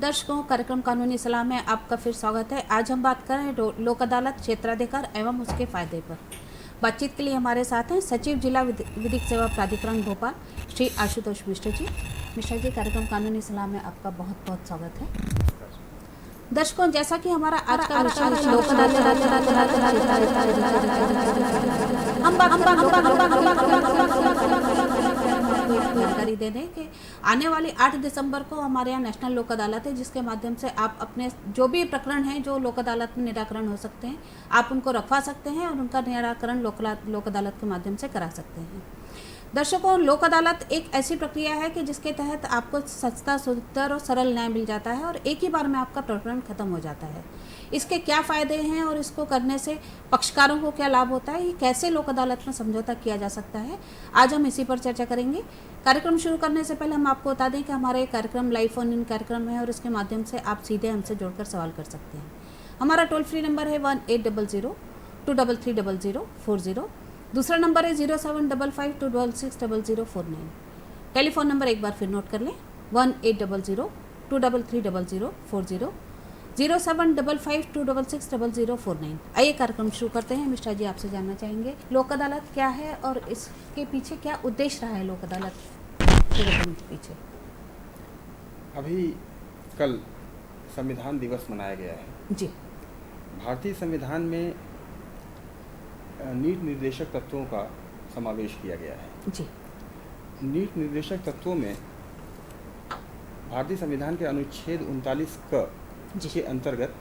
दर्शकों, कार्यक्रम कानूनी सलाह में आपका फिर स्वागत है। आज हम बात कर रहे हैं लोक अदालत, क्षेत्राधिकार एवं उसके फायदे पर। बातचीत के लिए हमारे साथ हैं सचिव जिला विधिक सेवा प्राधिकरण भोपाल श्री आशुतोष मिश्र जी। मिश्र जी, कार्यक्रम कानूनी सलाह में आपका बहुत बहुत स्वागत है। दर्शकों, जैसा कि हमारा आज का विषय है लोक अदालत, जानकारी दे दें कि आने वाली 8 दिसंबर को हमारे यहाँ नेशनल लोक अदालत है, जिसके माध्यम से आप अपने जो भी प्रकरण हैं जो लोक अदालत में निराकरण हो सकते हैं, आप उनको रखवा सकते हैं और उनका निराकरण लोक अदालत के माध्यम से करा सकते हैं। दर्शकों, लोक अदालत एक ऐसी प्रक्रिया है कि जिसके तहत आपको सस्ता, सुंदर और सरल न्याय मिल जाता है और एक ही बार में आपका प्रकरण खत्म हो जाता है। इसके क्या फ़ायदे हैं और इसको करने से पक्षकारों को क्या लाभ होता है, ये कैसे लोक अदालत में समझौता किया जा सकता है, आज हम इसी पर चर्चा करेंगे। कार्यक्रम शुरू करने से पहले हम आपको बता दें कि हमारे कार्यक्रम लाइव फोन इन कार्यक्रम है और इसके माध्यम से आप सीधे हमसे जुड़कर सवाल कर सकते हैं। हमारा टोल फ्री नंबर है 1800-233-0040। दूसरा नंबर है 0755-266-0049। टेलीफोन नंबर एक बार फिर नोट कर लें, 1800-233-0040, 0755-266-0049। आइए कार्यक्रम शुरू करते हैं। मिश्रा जी, आपसे जानना चाहेंगे लोक अदालत क्या है और इसके पीछे क्या उद्देश्य रहा है लोक अदालत के पीछे। अभी कल संविधान दिवस मनाया गया है जी। भारतीय संविधान में नीति निर्देशक तत्वों का समावेश किया गया है जी। नीति निर्देशक तत्वों में भारतीय संविधान के अनुच्छेद 39 क के अंतर्गत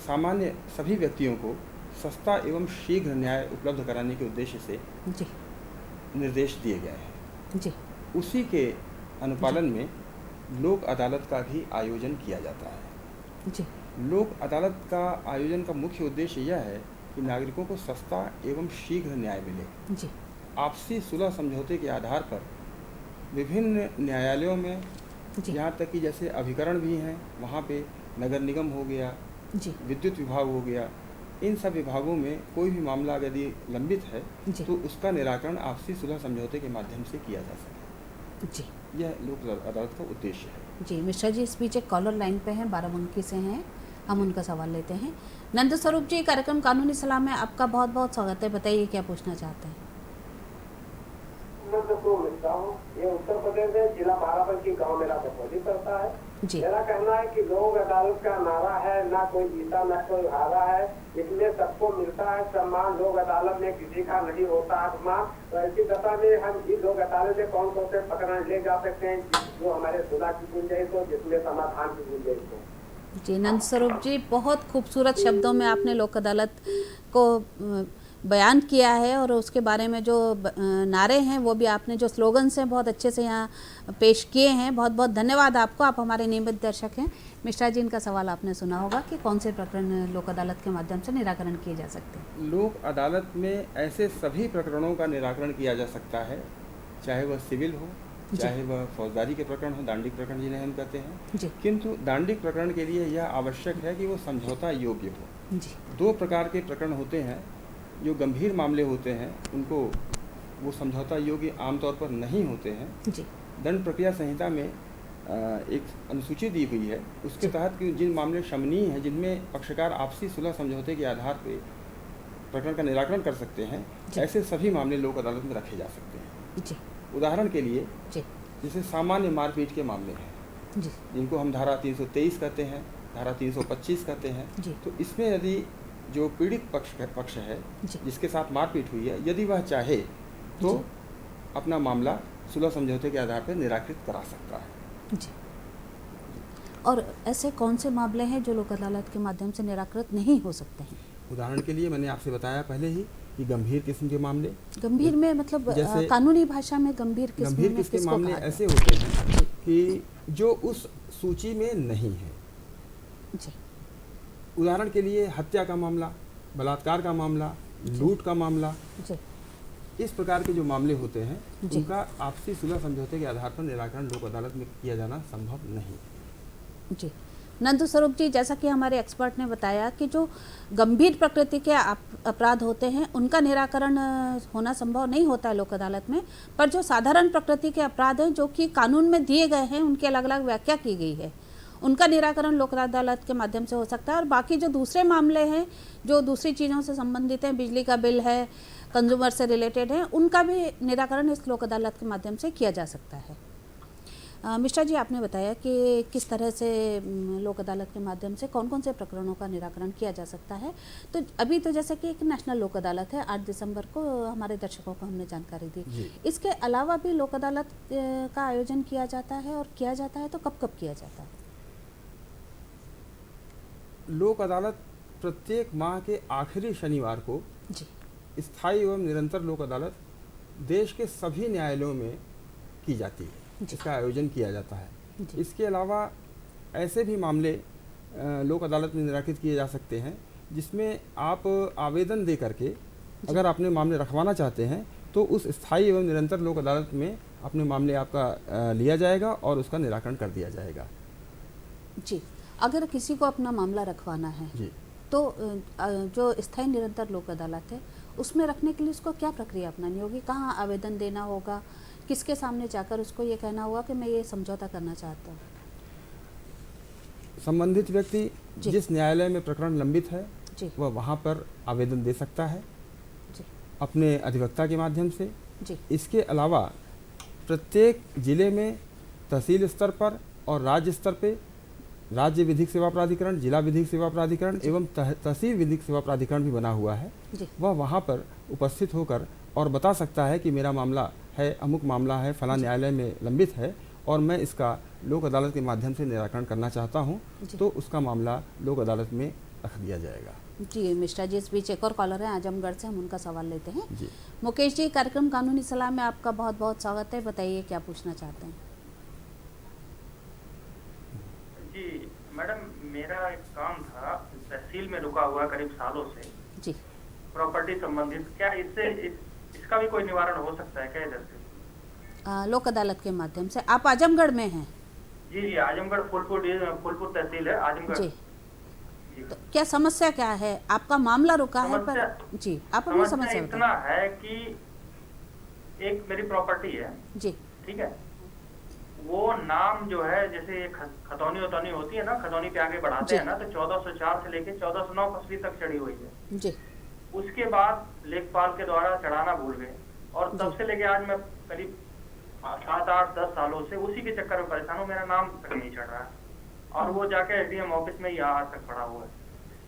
सामान्य सभी व्यक्तियों को सस्ता एवं शीघ्र न्याय उपलब्ध कराने के उद्देश्य से जी निर्देश दिए गए हैं जी। उसी के अनुपालन में लोक अदालत का भी आयोजन किया जाता है जी। लोक अदालत का आयोजन का मुख्य उद्देश्य यह है कि नागरिकों को सस्ता एवं शीघ्र न्याय मिले। जी। आपसी सुलह समझौते के आधार पर विभिन्न न्यायालयों में, यहाँ तक कि जैसे अभिकरण भी हैं, वहाँ पे नगर निगम हो गया, जी, विद्युत विभाग हो गया, इन सब विभागों में कोई भी मामला यदि लंबित है तो उसका निराकरण आपसी सुलह समझौते के माध्यम से किया जा सके। जी, यह लोक अदालत का उद्देश्य है। जी। मिश्रा जी, इस बीच एक कॉलर लाइन पे हैं, बाराबंकी से हैं, हम उनका सवाल लेते हैं। नंद स्वरूप जी, कार्यक्रम कानूनी सलाह में आपका बहुत बहुत स्वागत है। बताइए क्या पूछना चाहते हैं। ये उत्तर प्रदेश है, जिला बाराबंकी गांव मेरा बसौली पड़ता है जी। मेरा कहना है कि लोक अदालत का नारा है, ना कोई जीता ना कोई हारा है, इसमें सबको मिलता है सम्मान। लोक अदालत में किसी का नहीं होता अपमान। तो ऐसी दशा में हम इस लोक अदालत में कौन कौन से प्रकरण ले जा सकते हैं जो हमारे सुलह की गुंजाइश हो, जिसमें समाधान की गुंजाइश हो। जी, नंद स्वरूप जी, बहुत खूबसूरत शब्दों में आपने लोक अदालत को बयान किया है और उसके बारे में जो नारे हैं वो भी आपने जो स्लोगन्स हैं बहुत अच्छे से यहाँ पेश किए हैं। बहुत बहुत धन्यवाद आपको, आप हमारे नियमित दर्शक हैं। मिश्रा जी, इनका सवाल आपने सुना होगा कि कौन से प्रकरण लोक अदालत के माध्यम से निराकरण किए जा सकते हैं। लोक अदालत में ऐसे सभी प्रकरणों का निराकरण किया जा सकता है, चाहे वह सिविल हो, चाहे वह फौजदारी के प्रकरण हो, दांडिक प्रकरण जिन्हें हम कहते हैं जी। किंतु दांडिक प्रकरण के लिए यह आवश्यक है कि वो समझौता योग्य हो। जी। 2 प्रकार के प्रकरण होते हैं। जो गंभीर मामले होते हैं उनको वो समझौता योग्य आमतौर पर नहीं होते हैं। जी। दंड प्रक्रिया संहिता में एक अनुसूची दी हुई है, उसके तहत कि जिन मामले शमनीय हैं, जिनमें पक्षकार आपसी सुलह समझौते के आधार पर प्रकरण का निराकरण कर सकते हैं, ऐसे सभी मामले लोक अदालत में रखे जा सकते हैं। जी। उदाहरण के लिए जैसे सामान्य मारपीट के मामले हैं जी। जिनको हम धारा 323 कहते हैं, धारा 325 कहते हैं, तो इसमें यदि जो पीड़ित पक्ष है जिसके साथ मारपीट हुई है, यदि वह चाहे तो अपना मामला सुलह समझौते के आधार पर निराकृत करा सकता है। जी। और ऐसे कौन से मामले हैं जो लोक अदालत के माध्यम से निराकृत नहीं हो सकते हैं? उदाहरण के लिए मैंने आपसे बताया पहले ही कि गंभीर किस्म के मामले, गंभीर में मतलब कानूनी भाषा में गंभीर किस्म के मामले ऐसे होते हैं कि जो उस सूची में नहीं है। जी। उदाहरण के लिए हत्या का मामला, बलात्कार का मामला, लूट का मामला, इस प्रकार के जो मामले होते हैं उनका आपसी सुलह समझौते के आधार पर निराकरण लोक अदालत में किया जाना संभव नहीं। जी। नंदू स्वरूप जी, जैसा कि हमारे एक्सपर्ट ने बताया कि जो गंभीर प्रकृति के अपराध होते हैं उनका निराकरण होना संभव नहीं होता है लोक अदालत में, पर जो साधारण प्रकृति के अपराध हैं जो कि कानून में दिए गए हैं, उनकी अलग अलग व्याख्या की गई है, उनका निराकरण लोक अदालत के माध्यम से हो सकता है। और बाकी जो दूसरे मामले हैं जो दूसरी चीज़ों से संबंधित हैं, बिजली का बिल है, कंज्यूमर से रिलेटेड है, उनका भी निराकरण इस लोक अदालत के माध्यम से किया जा सकता है। मिश्रा जी, आपने बताया कि किस तरह से लोक अदालत के माध्यम से कौन कौन से प्रकरणों का निराकरण किया जा सकता है। तो अभी तो जैसे कि एक नेशनल लोक अदालत है, 8 दिसंबर को हमारे दर्शकों को हमने जानकारी दी। इसके अलावा भी लोक अदालत का आयोजन किया जाता है, और किया जाता है तो कब कब किया जाता है? लोक अदालत प्रत्येक माह के आखिरी शनिवार को जी स्थायी एवं निरंतर लोक अदालत देश के सभी न्यायालयों में की जाती है, इसका आयोजन किया जाता है। इसके अलावा ऐसे भी मामले लोक अदालत में निराकृत किए जा सकते हैं जिसमें आप आवेदन दे करके अगर अपने मामले रखवाना चाहते हैं तो उस स्थायी एवं निरंतर लोक अदालत में अपने मामले आपका लिया जाएगा और उसका निराकरण कर दिया जाएगा। जी, अगर किसी को अपना मामला रखवाना है जी, तो जो स्थायी निरंतर लोक अदालत है उसमें रखने के लिए उसको क्या प्रक्रिया अपनानी होगी? कहाँ आवेदन देना होगा? किसके सामने जाकर उसको ये कहना होगा कि मैं ये समझौता करना चाहता हूँ? संबंधित व्यक्ति जिस न्यायालय में प्रकरण लंबित है वह वहाँ पर आवेदन दे सकता है अपने अधिवक्ता के माध्यम से। इसके अलावा प्रत्येक जिले में तहसील स्तर पर और राज्य स्तर पे राज्य विधिक सेवा प्राधिकरण, जिला विधिक सेवा प्राधिकरण एवं तहसील विधिक सेवा प्राधिकरण भी बना हुआ है। वह वहाँ पर उपस्थित होकर और बता सकता है कि मेरा मामला है, अमुक मामला है, फला न्यायालय में लंबित है और मैं इसका लोक अदालत के माध्यम से निराकरण करना चाहता हूँ, तो उसका मामला लोक अदालत में रख दिया जाएगा। जी मिश्रा जी, इस बीच एक और कॉलर है आजमगढ़ से, हम उनका सवाल लेते हैं। जी मुकेश जी, कार्यक्रम कानूनी सलाह में आपका बहुत बहुत स्वागत है। बताइए क्या पूछना चाहते हैं? जी मैडम, मेरा एक काम था तहसील में रुका हुआ करीब सालों से जी, प्रॉपर्टी संबंधित। क्या इसका भी कोई निवारण हो सकता है क्या इधर से? लोक अदालत के माध्यम से। आप आजमगढ़ में हैं? जी जी, आजमगढ़ फूलपुर तहसील है आजमगढ़ जी। तो क्या समस्या क्या है? आपका मामला रुका है पर जी, आप अपनी समस्या इतना है कि एक मेरी प्रॉपर्टी है जी, ठीक है, वो नाम जो है जैसे खतौनी वतौनी होती है ना, खतौनी पे आगे बढ़ाते हैं ना, तो 1404 से लेके 1409 फसली तक चढ़ी हुई है जी। उसके बाद लेखपाल के द्वारा चढ़ाना भूल गए और तब से लेके आज मैं करीब 7, 8, 10 सालों से उसी के चक्कर में परेशान हूँ। मेरा नाम तक नहीं चढ़ रहा है और वो जाके एसडीएम ऑफिस में ही आज तक पड़ा हुआ है।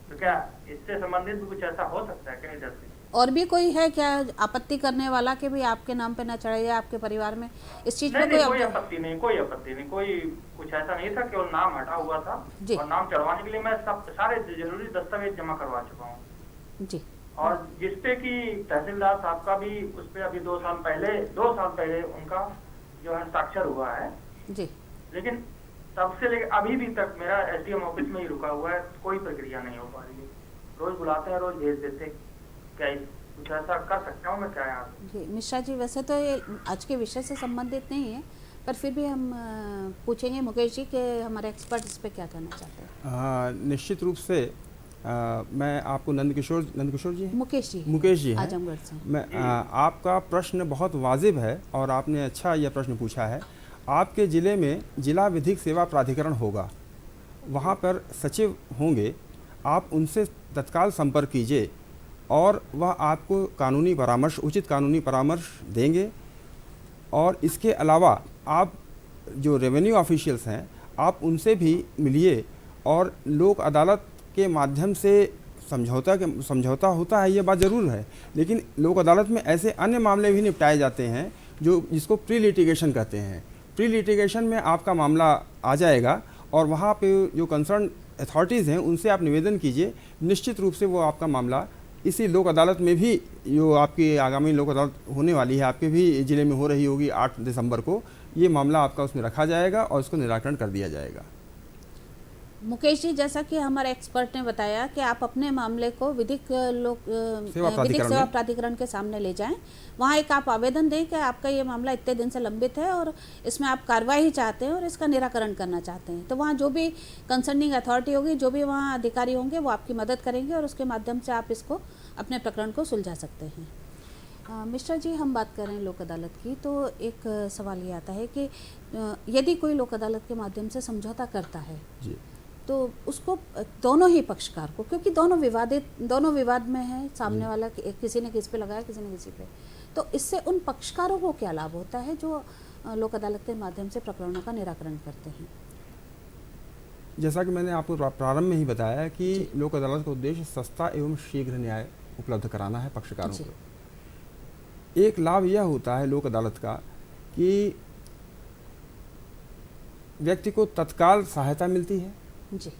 तो क्या इससे संबंधित भी कुछ ऐसा हो सकता है क्या इधर से? और भी कोई है क्या आपत्ति करने वाला कि भी आपके नाम पे ना चढ़े या आपके परिवार में इस चीज में? कोई आपत्ति नहीं, कोई आपत्ति नहीं, कोई कुछ ऐसा नहीं था, केवल नाम हटा हुआ था और नाम चढ़वाने के लिए मैं सारे जरूरी दस्तावेज जमा करवा चुका हूँ जी। और जिसपे कि तहसीलदार साहब का भी उस पे अभी 2 साल पहले उनका जो है हस्ताक्षर हुआ है जी, लेकिन तब से लेकर अभी भी तक मेरा एसडीएम ऑफिस में ही रुका हुआ है, कोई प्रक्रिया नहीं हो पा रही है। रोज बुलाते हैं, रोज भेज देते हैं। क्या कुछ ऐसा कर सकता हूँ मैं क्या यहाँ जी? मिश्रा जी, वैसे तो ये आज के विषय से संबंधित नहीं है, पर फिर भी हम पूछेंगे मुकेश जी के हमारे एक्सपर्ट इस पे क्या कहना चाहते हैं। निश्चित रूप से मैं आपको नंदकिशोर जी हैं? मुकेश जी हैं आजमगढ़ से। मैं आपका प्रश्न बहुत वाजिब है और आपने अच्छा यह प्रश्न पूछा है। आपके ज़िले में जिला विधिक सेवा प्राधिकरण होगा, वहाँ पर सचिव होंगे, आप उनसे तत्काल संपर्क कीजिए और वह आपको कानूनी परामर्श, उचित कानूनी परामर्श देंगे। और इसके अलावा आप जो रेवेन्यू ऑफिशियल्स हैं आप उनसे भी मिलिए और लोक अदालत के माध्यम से समझौता होता है, ये बात ज़रूर है, लेकिन लोक अदालत में ऐसे अन्य मामले भी निपटाए जाते हैं जिसको प्री लिटिगेशन कहते हैं। प्री लिटिगेशन में आपका मामला आ जाएगा और वहाँ पे जो कंसर्न अथॉरिटीज़ हैं उनसे आप निवेदन कीजिए, निश्चित रूप से वो आपका मामला इसी लोक अदालत में भी, जो आपकी आगामी लोक अदालत होने वाली है, आपके भी ज़िले में हो रही होगी 8 दिसंबर को, ये मामला आपका उसमें रखा जाएगा और उसको निराकरण कर दिया जाएगा। मुकेश जी, जैसा कि हमारे एक्सपर्ट ने बताया कि आप अपने मामले को विधिक सेवा प्राधिकरण के सामने ले जाएं, वहाँ एक आप आवेदन दें कि आपका ये मामला इतने दिन से लंबित है और इसमें आप कार्रवाई चाहते हैं और इसका निराकरण करना चाहते हैं। तो वहाँ जो भी कंसर्निंग अथॉरिटी होगी, जो भी वहाँ अधिकारी होंगे, वो आपकी मदद करेंगे और उसके माध्यम से आप इसको अपने प्रकरण को सुलझा सकते हैं। मिश्रा जी, हम बात कर रहे हैं लोक अदालत की, तो एक सवाल ये आता है कि यदि कोई लोक अदालत के माध्यम से समझौता करता है जी, तो उसको दोनों ही पक्षकार को, क्योंकि दोनों विवाद में है, सामने वाला किसी ने किस पे लगाया, किसी ने किसी पे, तो इससे उन पक्षकारों को क्या लाभ होता है जो लोक अदालत के माध्यम से प्रकरणों का निराकरण करते हैं? जैसा कि मैंने आपको प्रारंभ में ही बताया कि लोक अदालत का उद्देश्य सस्ता एवं शीघ्र न्याय उपलब्ध कराना है पक्षकारों को। एक लाभ यह होता है लोक अदालत का कि व्यक्ति को तत्काल सहायता मिलती है जी,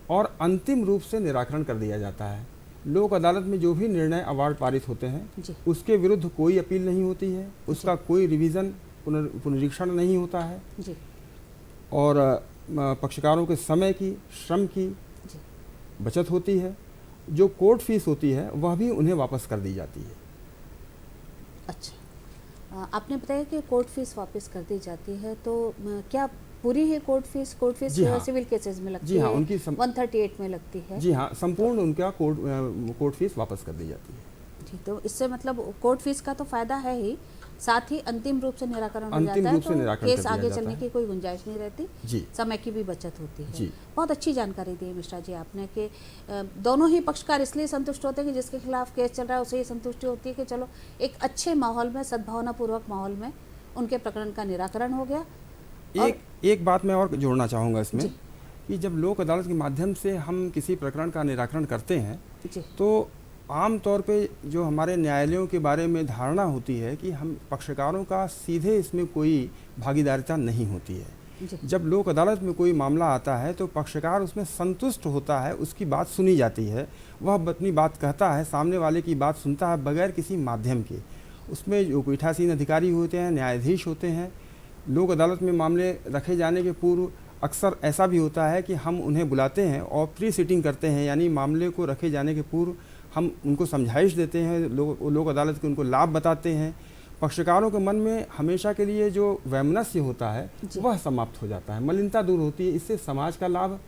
और अंतिम रूप से निराकरण कर दिया जाता है। लोक अदालत में जो भी निर्णय अवार्ड पारित होते हैं जी, उसके विरुद्ध कोई अपील नहीं होती है, उसका कोई रिवीजन पुनरीक्षण नहीं होता है जी, और पक्षकारों के समय की, श्रम की जी, बचत होती है। जो कोर्ट फीस होती है वह भी उन्हें वापस कर दी जाती है। अच्छा, आपने बताया कि कोर्ट फीस वापस कर दी जाती है, तो क्या पूरी है कोर्ट फीस सिविल केसेस में लगती जी हाँ, है? उनकी 138 में लगती है। जी हाँ, संपूर्ण उनका कोर्ट फीस वापस कर दी जाती है। जी, तो इससे मतलब कोर्ट फीस का तो फायदा है ही, साथ ही अंतिम रूप से निराकरण हो जाता है, तो केस आगे चलने की कोई गुंजाइश नहीं रहती जी, समय की भी बचत होती है जी। बहुत अच्छी जानकारी दी मिश्रा जी आपने कि दोनों ही पक्षकार इसलिए संतुष्ट होते हैं कि जिसके खिलाफ केस चल रहा है उसे ये संतुष्टि होती है कि चलो एक अच्छे माहौल में, सद्भावनापूर्वक माहौल में उनके प्रकरण का निराकरण हो गया। एक बात मैं और जोड़ना चाहूँगा इसमें कि जब लोक अदालत के माध्यम से हम किसी प्रकरण का निराकरण करते हैं तो आम तौर पे जो हमारे न्यायालयों के बारे में धारणा होती है कि हम पक्षकारों का सीधे इसमें कोई भागीदारिता नहीं होती है। जब लोक अदालत में कोई मामला आता है तो पक्षकार उसमें संतुष्ट होता है, उसकी बात सुनी जाती है, वह अपनी बात कहता है, सामने वाले की बात सुनता है बगैर किसी माध्यम के। उसमें जो पीठासीन अधिकारी होते हैं, न्यायाधीश होते हैं, लोक अदालत में मामले रखे जाने के पूर्व अक्सर ऐसा भी होता है कि हम उन्हें बुलाते हैं और प्री सिटिंग करते हैं, यानी मामले को रखे जाने के पूर्व हम उनको समझाइश देते हैं, लोक अदालत के उनको लाभ बताते हैं। पक्षकारों के मन में हमेशा के लिए जो वैमनस्य होता है वह समाप्त हो जाता है, मलिनता दूर होती है। इससे समाज का लाभ,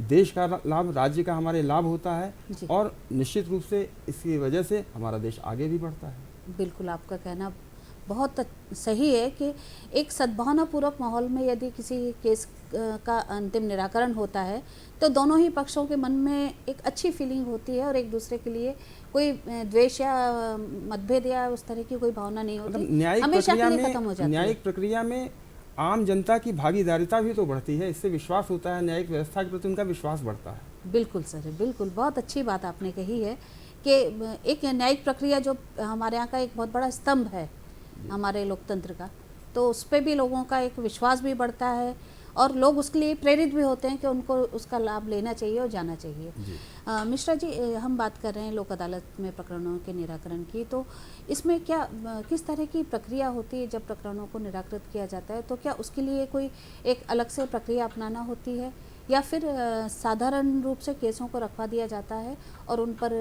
देश का लाभ, राज्य का हमारे लाभ होता है और निश्चित रूप से इसकी वजह से हमारा देश आगे भी बढ़ता है। बिल्कुल, आपका कहना बहुत सही है कि एक सद्भावनापूर्वक माहौल में यदि किसी केस का अंतिम निराकरण होता है तो दोनों ही पक्षों के मन में एक अच्छी फीलिंग होती है और एक दूसरे के लिए कोई द्वेष या मतभेद या उस तरह की कोई भावना नहीं होती, हमेशा के लिए खत्म हो जाती है। न्यायिक प्रक्रिया में आम जनता की भागीदारिता भी तो बढ़ती है, इससे विश्वास होता है, न्यायिक व्यवस्था के प्रति उनका विश्वास बढ़ता है। बिल्कुल सर, बिल्कुल, बहुत अच्छी बात आपने कही है कि एक न्यायिक प्रक्रिया जो हमारे यहाँ का एक बहुत बड़ा स्तंभ है हमारे लोकतंत्र का, तो उस पर भी लोगों का एक विश्वास भी बढ़ता है और लोग उसके लिए प्रेरित भी होते हैं कि उनको उसका लाभ लेना चाहिए और जाना चाहिए। मिश्रा जी, हम बात कर रहे हैं लोक अदालत में प्रकरणों के निराकरण की, तो इसमें क्या किस तरह की प्रक्रिया होती है जब प्रकरणों को निराकृत किया जाता है? तो क्या उसके लिए कोई एक अलग से प्रक्रिया अपनाना होती है या फिर साधारण रूप से केसों को रखवा दिया जाता है और उन पर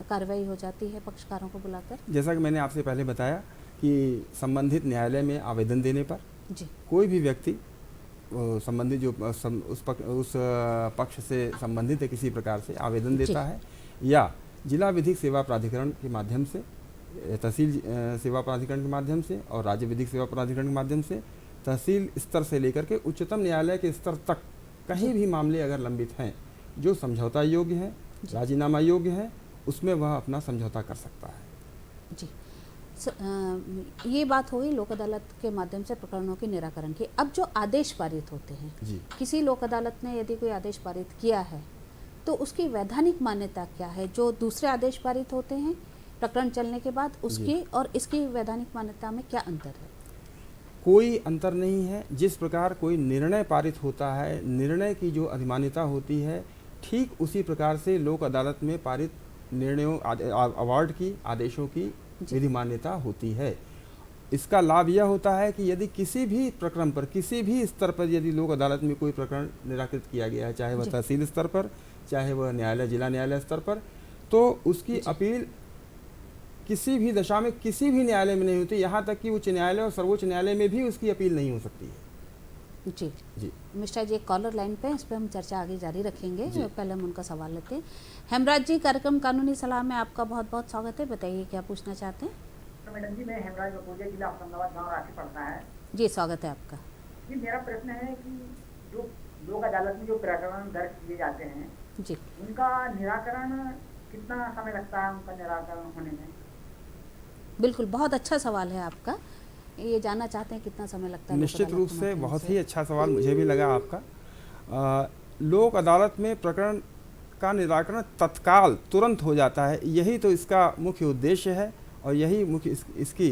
कार्रवाई हो जाती है पक्षकारों को बुलाकर? जैसा कि मैंने आपसे पहले बताया कि संबंधित न्यायालय में आवेदन देने पर कोई भी व्यक्ति संबंधित जो उस पक्ष से संबंधित है किसी प्रकार से आवेदन देता है या जिला विधिक सेवा प्राधिकरण के माध्यम से, तहसील सेवा प्राधिकरण के माध्यम से और राज्य विधिक सेवा प्राधिकरण के माध्यम से तहसील स्तर से लेकर के उच्चतम न्यायालय के स्तर तक कहीं भी मामले अगर लंबित हैं जो समझौता योग्य हैं, राजीनामा योग्य हैं, उसमें वह अपना समझौता कर सकता है। जी, ये बात हो गई लोक अदालत के माध्यम से प्रकरणों के निराकरण की। अब जो आदेश पारित होते हैं, किसी लोक अदालत ने यदि कोई आदेश पारित किया है तो उसकी वैधानिक मान्यता क्या है? जो दूसरे आदेश पारित होते हैं प्रकरण चलने के बाद, उसकी और इसकी वैधानिक मान्यता में क्या अंतर है? कोई अंतर नहीं है। जिस प्रकार कोई निर्णय पारित होता है, निर्णय की जो अधिमान्यता होती है, ठीक उसी प्रकार से लोक अदालत में पारित निर्णयों, अवार्ड की, आदेशों की विधि मान्यता होती है। इसका लाभ यह होता है कि यदि किसी भी प्रकरण पर, किसी भी स्तर पर यदि लोक अदालत में कोई प्रकरण निराकृत किया गया है, चाहे वह तहसील स्तर पर, चाहे वह न्यायालय, जिला न्यायालय स्तर पर, तो उसकी अपील किसी भी दशा में किसी भी न्यायालय में नहीं होती, यहाँ तक कि उच्च न्यायालय और सर्वोच्च न्यायालय में भी उसकी अपील नहीं हो सकती है। जी जी मिश्रा जी, एक कॉलर लाइन पे, इस पर हम चर्चा आगे जारी रखेंगे। पहले हम उनका सवाल लेते हैं। हेमराज जी, कार्यक्रम कानूनी सलाह में आपका बहुत बहुत स्वागत है। बताइए क्या पूछना चाहते हैं। तो मैडम जी, मैं हेमराज बकोरिया, जिला होशंगाबाद गाँव रांची पड़ता है जी, स्वागत है आपका। जी, मेरा प्रश्न है कि जो लोक अदालत में जो प्रकरण दर्ज किए जाते हैं जी, उनका निराकरण कितना समय लगता है, उनका निराकरण होने में? बिल्कुल, बहुत अच्छा सवाल है आपका। ये जानना चाहते हैं कितना समय लगता है। निश्चित रूप से बहुत ही अच्छा सवाल मुझे भी लगा आपका। लोक अदालत में प्रकरण का निराकरण तत्काल तुरंत हो जाता है, यही तो इसका मुख्य उद्देश्य है और यही मुख्य इसकी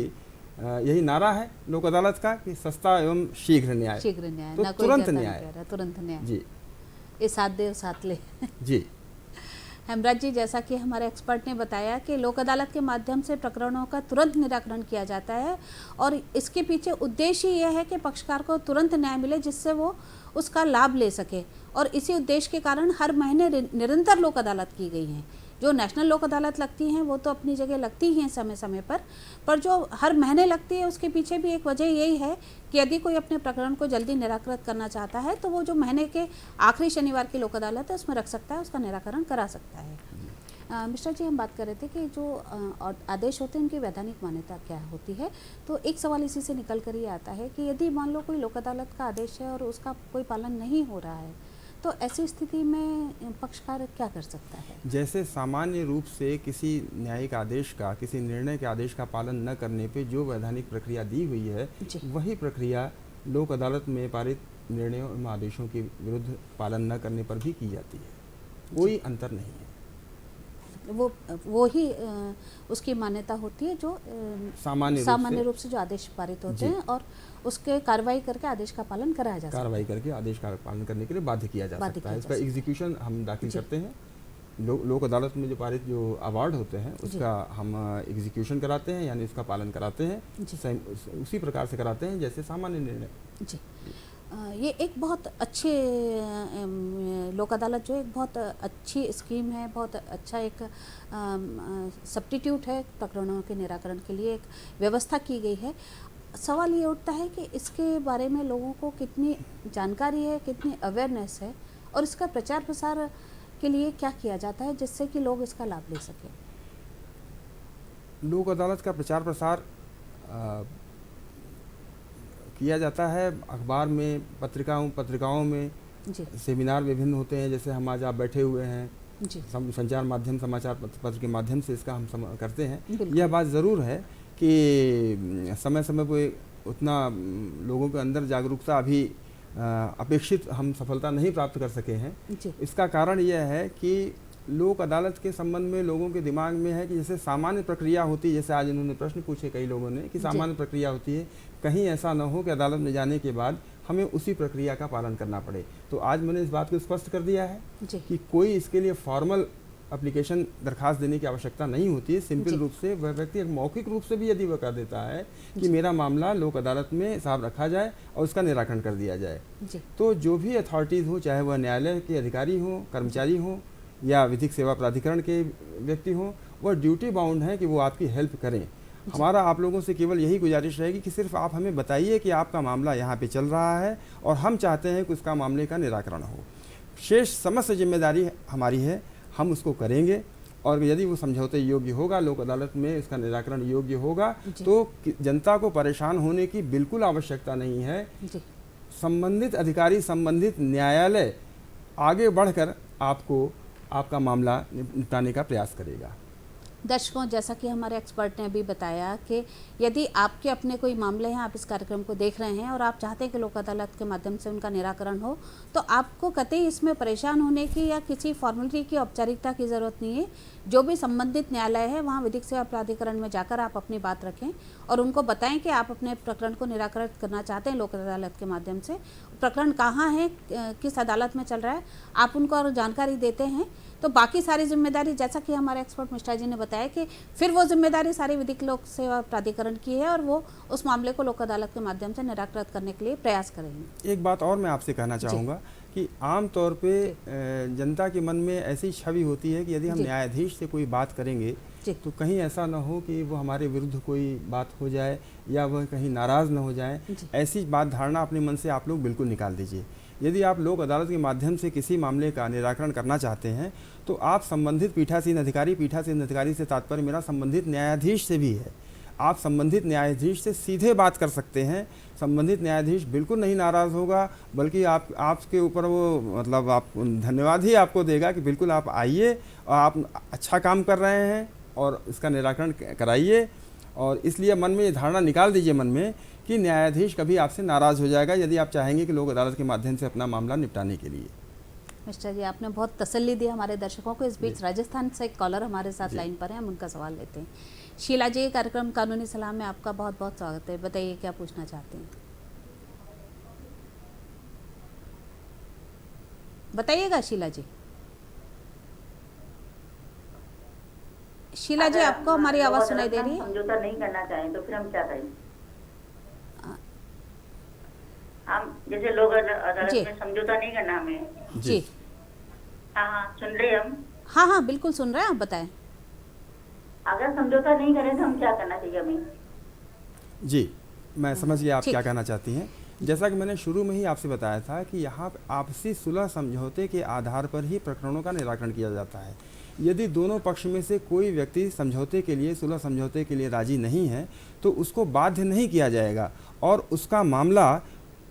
यही नारा है लोक अदालत का कि सस्ता एवं शीघ्र न्याय। शीघ्र न्याय, तो तुरंत न्याय, तुरंत न्याय जी। ये साथ दे साथ ले जी। हेमराज जी, जैसा कि हमारे एक्सपर्ट ने बताया कि लोक अदालत के माध्यम से प्रकरणों का तुरंत निराकरण किया जाता है और इसके पीछे उद्देश्य यह है कि पक्षकार को तुरंत न्याय मिले जिससे वो उसका लाभ ले सके। और इसी उद्देश्य के कारण हर महीने निरंतर लोक अदालत की गई हैं। जो नेशनल लोक अदालत लगती हैं वो तो अपनी जगह लगती ही हैं समय समय पर जो हर महीने लगती है उसके पीछे भी एक वजह यही है कि यदि कोई अपने प्रकरण को जल्दी निराकृत करना चाहता है तो वो जो महीने के आखिरी शनिवार की लोक अदालत है उसमें रख सकता है, उसका निराकरण करा सकता है। मिश्रा जी, हम बात कर रहे थे कि जो आदेश होते हैं उनकी वैधानिक मान्यता क्या होती है, तो एक सवाल इसी से निकल कर ये आता है कि यदि मान लो कोई लोक अदालत का आदेश है और उसका कोई पालन नहीं हो रहा है तो ऐसी स्थिति में पक्षकार क्या कर सकता है? जैसे सामान्य रूप से किसी न्यायिक आदेश का, किसी निर्णय के आदेश का पालन न करने पे जो वैधानिक प्रक्रिया दी हुई है वही प्रक्रिया लोक अदालत में पारित निर्णयों एवं आदेशों के विरुद्ध पालन न करने पर भी की जाती है। कोई अंतर नहीं है। वो ही उसकी मान्यता होती है जो सामान्य रूप से जो आदेश पारित होते हैं और उसके कार्रवाई करके आदेश का पालन कराया जा सकता है। कार्रवाई करके आदेश का पालन करने के लिए बाध्य किया जा सकता है। इसका एग्जीक्यूशन हम दाखिल करते हैं। लोक अदालत में जो पारित जो अवार्ड होते हैं उसका हम एग्जीक्यूशन कराते हैं, यानी उसका पालन कराते हैं उसी प्रकार से कराते हैं जैसे सामान्य निर्णय। जी, ये एक बहुत अच्छे लोक अदालत जो एक बहुत अच्छी स्कीम है, बहुत अच्छा एक सब्स्टिट्यूट है प्रकरणों के निराकरण के लिए, एक व्यवस्था की गई है। सवाल ये उठता है कि इसके बारे में लोगों को कितनी जानकारी है, कितनी अवेयरनेस है और इसका प्रचार प्रसार के लिए क्या किया जाता है जिससे कि लोग इसका लाभ ले सकें? लोक अदालत का प्रचार प्रसार किया जाता है अखबार में, पत्रिकाओं में सेमिनार विभिन्न होते हैं, जैसे हम आज आप बैठे हुए हैं संचार माध्यम, समाचार पत्र के माध्यम से इसका हम करते हैं। यह बात ज़रूर है कि समय समय पर उतना लोगों के अंदर जागरूकता अभी अपेक्षित हम सफलता नहीं प्राप्त कर सके हैं। इसका कारण यह है कि लोक अदालत के संबंध में लोगों के दिमाग में है कि जैसे सामान्य प्रक्रिया होती है, जैसे आज इन्होंने प्रश्न पूछे कई लोगों ने कि सामान्य प्रक्रिया होती है, कहीं ऐसा न हो कि अदालत में जाने के बाद हमें उसी प्रक्रिया का पालन करना पड़े। तो आज मैंने इस बात को स्पष्ट कर दिया है कि कोई इसके लिए फॉर्मल एप्लीकेशन दरखास्त देने की आवश्यकता नहीं होती है। सिंपल रूप से वह व्यक्ति एक मौखिक रूप से भी यदि वह कर देता है कि मेरा मामला लोक अदालत में साहब रखा जाए और उसका निराकरण कर दिया जाए, तो जो भी अथॉरिटीज़ हो, चाहे वह न्यायालय के अधिकारी हों, कर्मचारी हों या विधिक सेवा प्राधिकरण के व्यक्ति हों, वह ड्यूटी बाउंड है कि वो आपकी हेल्प करें। हमारा आप लोगों से केवल यही गुजारिश रहेगी कि सिर्फ आप हमें बताइए कि आपका मामला यहाँ पे चल रहा है और हम चाहते हैं कि उसका मामले का निराकरण हो। शेष समस्त जिम्मेदारी हमारी है, हम उसको करेंगे और यदि वो समझौते योग्य होगा, लोक अदालत में इसका निराकरण योग्य होगा, तो जनता को परेशान होने की बिल्कुल आवश्यकता नहीं है। संबंधित अधिकारी, संबंधित न्यायालय आगे बढ़कर आपका मामला निपटाने का प्रयास करेगा। दर्शकों, जैसा कि हमारे एक्सपर्ट ने अभी बताया कि यदि आपके अपने कोई मामले हैं, आप इस कार्यक्रम को देख रहे हैं और आप चाहते हैं कि लोक अदालत के माध्यम से उनका निराकरण हो, तो आपको कतई इसमें परेशान होने की या किसी फॉर्मेलिटी की औपचारिकता की ज़रूरत नहीं है। जो भी संबंधित न्यायालय है वहाँ विधिक सेवा प्राधिकरण में जाकर आप अपनी बात रखें और उनको बताएं कि आप अपने प्रकरण को निराकरण करना चाहते हैं लोक अदालत के माध्यम से। प्रकरण कहाँ है, किस अदालत में चल रहा है, आप उनको और जानकारी देते हैं तो बाकी सारी जिम्मेदारी, जैसा कि हमारे एक्सपर्ट मिश्रा जी ने बताया, कि फिर वो जिम्मेदारी सारी विधिक लोक सेवा प्राधिकरण की है और वो उस मामले को लोक अदालत के माध्यम से निराकृत करने के लिए प्रयास करेंगे। एक बात और मैं आपसे कहना चाहूँगा कि आम तौर पे जनता के मन में ऐसी छवि होती है कि यदि हम न्यायाधीश से कोई बात करेंगे तो कहीं ऐसा ना हो कि वो हमारे विरुद्ध कोई बात हो जाए या वह कहीं नाराज़ ना हो जाए। ऐसी बात धारणा अपने मन से आप लोग बिल्कुल निकाल दीजिए। यदि आप लोक अदालत के माध्यम से किसी मामले का निराकरण करना चाहते हैं तो आप संबंधित पीठासीन अधिकारी से तात्पर्य मेरा संबंधित न्यायाधीश से भी है। आप संबंधित न्यायाधीश से सीधे बात कर सकते हैं। संबंधित न्यायाधीश बिल्कुल नहीं नाराज़ होगा, बल्कि आपके ऊपर वो मतलब आप धन्यवाद ही आपको देगा कि बिल्कुल आप आइए और आप अच्छा काम कर रहे हैं और इसका निराकरण कराइए। और इसलिए मन में ये धारणा निकाल दीजिए मन में कि न्यायाधीश कभी आपसे नाराज़ हो जाएगा यदि आप चाहेंगे कि लोक अदालत के माध्यम से अपना मामला निपटाने के लिए। मिस्टर जी, आपने बहुत तसल्ली दी हमारे दर्शकों को। इस बीच राजस्थान से एक कॉलर हमारे साथ लाइन पर है, हम उनका सवाल लेते हैं। शीला जी, कार्यक्रम कानूनी सलाह में आपका बहुत बहुत स्वागत है। बताइए क्या पूछना चाहते हैं, बताइएगा शीला जी। शीला जी, आपको हमारी आवाज़ सुनाई दे रही है? समझौता नहीं करना चाहें तो फिर हम क्या करें? हम जैसे लोग अदालत में समझौता नहीं करना हमें। जी हाँ, सुन रहे हम? हाँ बिल्कुल सुन रहे हैं, आप बताएं। अगर समझौता नहीं करें तो हम क्या करना चाहिए हमें? जी, मैं समझ गया आप क्या कहना चाहती हैं। जैसा कि मैंने शुरू में ही आपसे बताया था कि यहाँ आपसी सुलह समझौते के आधार पर ही प्रकरणों का निराकरण किया जाता है। यदि दोनों पक्ष में से कोई व्यक्ति समझौते के लिए, सुलह समझौते के लिए राजी नहीं है तो उसको बाध्य नहीं किया जाएगा और उसका मामला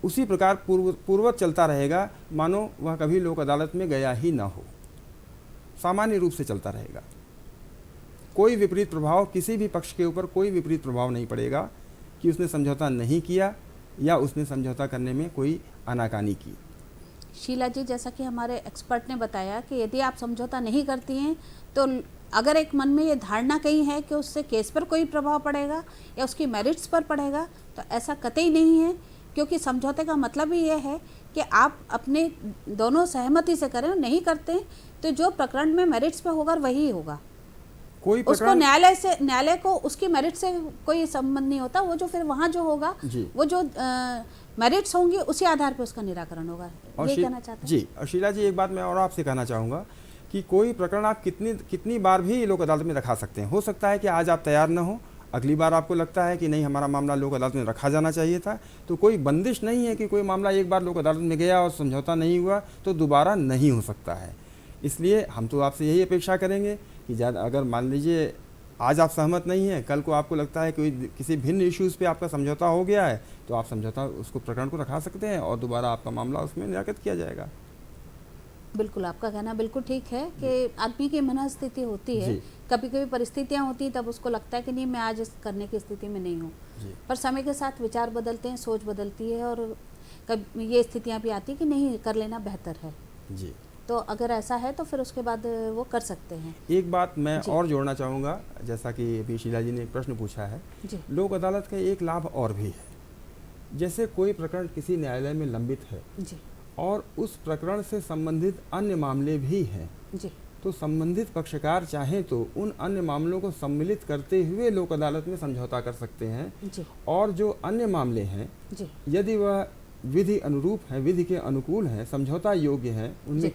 उसी प्रकार पूर्ववत चलता रहेगा मानो वह कभी लोक अदालत में गया ही ना हो। सामान्य रूप से चलता रहेगा। कोई विपरीत प्रभाव, किसी भी पक्ष के ऊपर कोई विपरीत प्रभाव नहीं पड़ेगा कि उसने समझौता नहीं किया या उसने समझौता करने में कोई आनाकानी की। शीला जी, जैसा कि हमारे एक्सपर्ट ने बताया कि यदि आप समझौता नहीं करती हैं तो अगर एक मन में ये धारणा कहीं है कि उससे केस पर कोई प्रभाव पड़ेगा या उसकी मेरिट्स पर पड़ेगा, तो ऐसा कतई नहीं है, क्योंकि समझौते का मतलब ही ये है कि आप अपने दोनों सहमति से करें। नहीं करते तो जो प्रकरण में मेरिट्स पे होगा वही होगा। कोई उसको न्यायालय को उसकी मेरिट से कोई संबंध नहीं होता। वो जो फिर वहाँ जो होगा वो जो मेरिट्स होंगी उसी आधार पर उसका निराकरण होगा। ये कहना चाहते हैं जी। और शीला जी, एक बात मैं और आपसे कहना चाहूँगा कि कोई प्रकरण आप कितनी बार भी लोक अदालत में रखा सकते हैं। हो सकता है कि आज आप तैयार न हो, अगली बार आपको लगता है कि नहीं हमारा मामला लोक अदालत में रखा जाना चाहिए था, तो कोई बंदिश नहीं है कि कोई मामला एक बार लोक अदालत में गया और समझौता नहीं हुआ तो दोबारा नहीं हो सकता है। इसलिए हम तो आपसे यही अपेक्षा करेंगे कि अगर मान लीजिए आज आप सहमत नहीं हैं, कल को आपको लगता है कि किसी भिन्न इश्यूज़ पे आपका समझौता हो गया है, तो आप समझौता उसको प्रकरण को रखा सकते हैं और दोबारा आपका मामला उसमें निराकृत किया जाएगा। बिल्कुल, आपका कहना बिल्कुल ठीक है कि आदमी की मनस्थिति होती है, कभी कभी परिस्थितियां होती हैं तब उसको लगता है कि नहीं मैं आज इस करने की स्थिति में नहीं हूँ, पर समय के साथ विचार बदलते हैं, सोच बदलती है और कभी ये स्थितियां भी आती है कि नहीं कर लेना बेहतर है जी। तो अगर ऐसा है तो फिर उसके बाद वो कर सकते हैं। एक बात मैं और जोड़ना चाहूँगा, जैसा कि अभी शीला जी ने एक प्रश्न पूछा है, लोक अदालत का एक लाभ और भी है। जैसे कोई प्रकरण किसी न्यायालय में लंबित है और उस प्रकरण से संबंधित अन्य मामले भी हैं, तो संबंधित पक्षकार चाहें तो उन अन्य मामलों को सम्मिलित करते हुए लोक अदालत में समझौता कर सकते हैं और जो अन्य मामले हैं यदि वह विधि अनुरूप है, विधि के अनुकूल है, समझौता योग्य है उनमें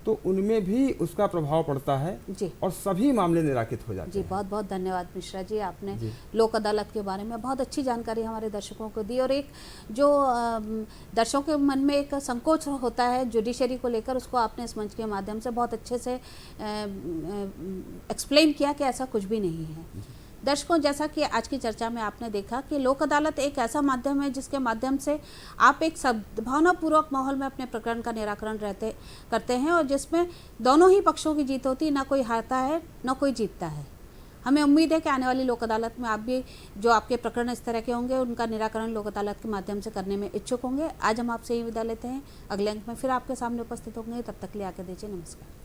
तो उनमें भी उसका प्रभाव पड़ता है और सभी मामले निराकृत हो जाते हैं। बहुत बहुत धन्यवाद मिश्रा जी, आपने लोक अदालत के बारे में बहुत अच्छी जानकारी हमारे दर्शकों को दी और एक जो दर्शकों के मन में एक संकोच होता है जुडिशरी को लेकर, उसको आपने इस मंच के माध्यम से बहुत अच्छे से एक्सप्लेन किया कि ऐसा कुछ भी नहीं है। दर्शकों, जैसा कि आज की चर्चा में आपने देखा कि लोक अदालत एक ऐसा माध्यम है जिसके माध्यम से आप एक सद्भावनापूर्वक माहौल में अपने प्रकरण का निराकरण करते हैं और जिसमें दोनों ही पक्षों की जीत होती है, ना कोई हारता है ना कोई जीतता है। हमें उम्मीद है कि आने वाली लोक अदालत में आप भी जो आपके प्रकरण इस तरह के होंगे उनका निराकरण लोक अदालत के माध्यम से करने में इच्छुक होंगे। आज हम आपसे ही विदा लेते हैं, अगले अंक में फिर आपके सामने उपस्थित होंगे, तब तक के लिए आके दीजिए। नमस्कार।